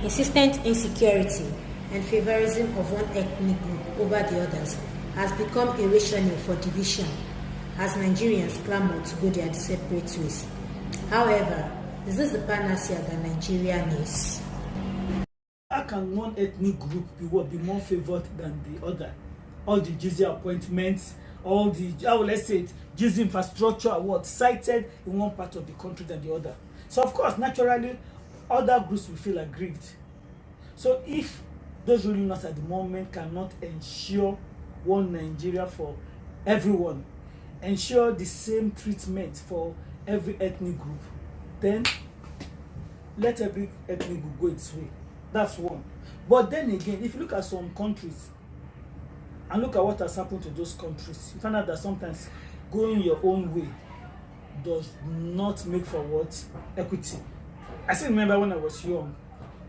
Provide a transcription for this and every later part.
Insistent insecurity and favorism of one ethnic group over the others has become a rationale for division as Nigerians clamor to go their separate ways. However, is this the panacea that Nigeria needs? How can one ethnic group be more favored than the other? All the GZ appointments, all the, let's say it, GZ infrastructure awards cited in one part of the country than the other. So of course, naturally, other groups will feel aggrieved. So if those ruling us at the moment cannot ensure one Nigeria for everyone, ensure the same treatment for every ethnic group, then let every ethnic group go its way. That's one. But then again, if you look at some countries and look at what has happened to those countries, you find out that sometimes going your own way does not make for what? Equity. I still remember when I was young,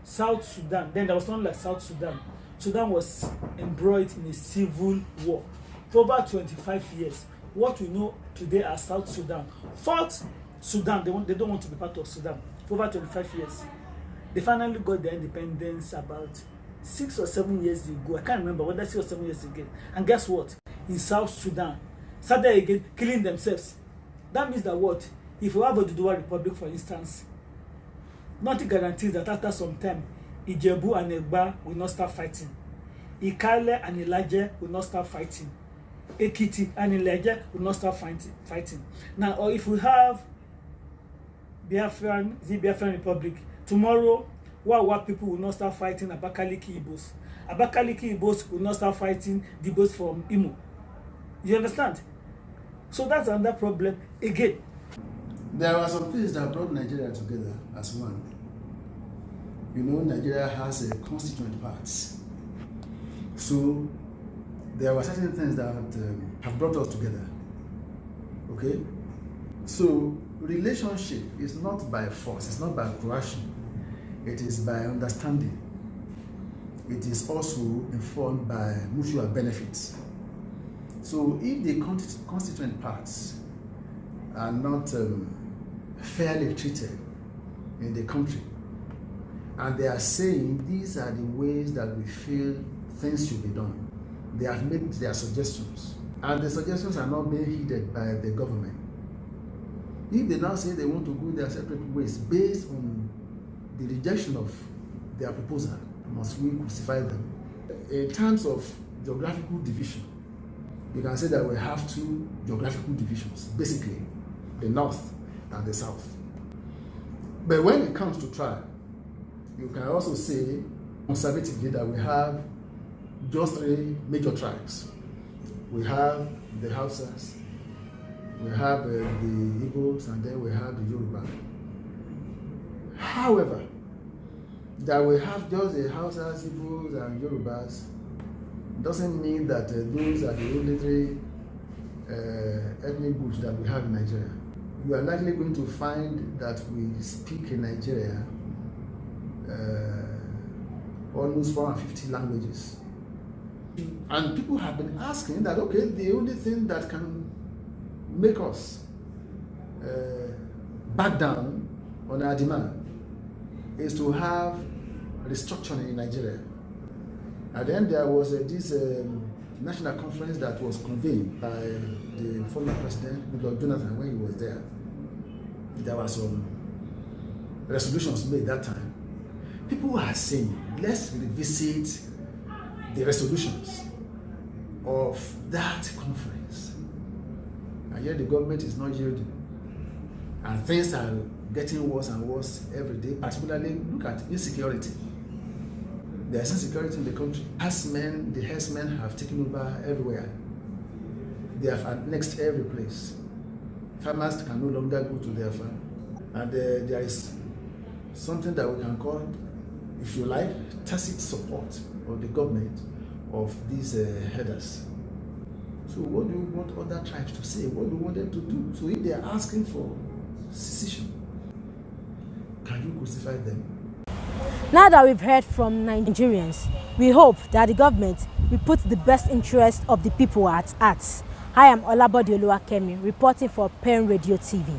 South Sudan, then there was not like South Sudan. Sudan was embroiled in a civil war for over 25 years. What we know today as South Sudan fought Sudan. They don't want to be part of Sudan for over 25 years. They finally got their independence about 6 or 7 years ago. I can't remember whether 6 or 7 years ago. And guess what? In South Sudan, started again killing themselves. That means that what? If we have a Oduduwa Republic, for instance, nothing guarantees that after some time, Ijebu and Egba will not start fighting. Ikale and Ilaje will not start fighting. Ekiti and Ilaje will not start fighting. Now, or if we have Biafran Republic, tomorrow, what people will not start fighting Abakaliki Igbos. Abakaliki Igbos will not start fighting the Igbos from Imo. You understand? So that's another problem again. There are some things that brought Nigeria together as one. You know, Nigeria has a constituent parts. So there were certain things that have brought us together. Okay? So relationship is not by force, it's not by coercion. It is by understanding. It is also informed by mutual benefits. So if the constituent parts are not fairly treated in the country, and they are saying these are the ways that we feel things should be done, they have made their suggestions, and the suggestions are not being heeded by the government. If they now say they want to go their separate ways based on the rejection of their proposal, must we crucify them? In terms of geographical division, you can say that we have two geographical divisions, basically, the north and the south. But when it comes to tribe, you can also say conservatively that we have just 3 major tribes. We have the Hausas, we have the Igbos, and then we have the Yoruba. However, that we have just the Hausas, Igbos, and Yorubas doesn't mean that those are the only 3 ethnic groups that we have in Nigeria. You are likely going to find that we speak in Nigeria almost 450 languages. And people have been asking that, okay, the only thing that can make us back down on our demand is to have restructuring in Nigeria. And then there was this national conference that was convened by the former president, Goodluck Jonathan, when he was there. There were some resolutions made that time. People are saying, let's revisit the resolutions of that conference. And yet the government is not yielding. And things are getting worse and worse every day, particularly look at insecurity. There's insecurity in the country. The herdsmen have taken over everywhere. They have annexed every place. Farmers can no longer go to their farm. And there is something that we can call, if you like, tacit support of the government of these headers. So what do you want other tribes to say? What do you want them to do? So if they are asking for secession, can you crucify them? Now that we've heard from Nigerians, we hope that the government will put the best interest of the people at heart. I am Olabode Oluwakemi, reporting for Pen Radio TV.